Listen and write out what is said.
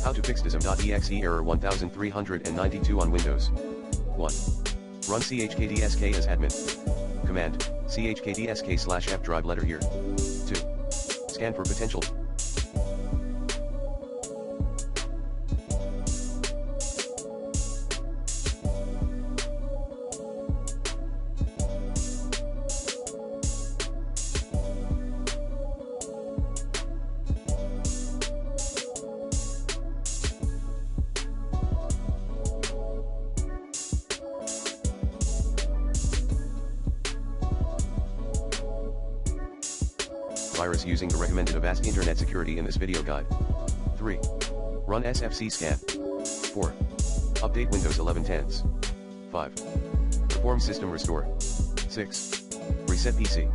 How to fix Dism.exe error 1392 on Windows. 1. Run chkdsk as admin. Command, chkdsk/f drive letter here. 2. Scan for potential. Virus using the recommended Avast Internet Security in this video guide. 3. Run SFC scan. 4. Update Windows 11 10s. 5. Perform system restore. 6. Reset PC.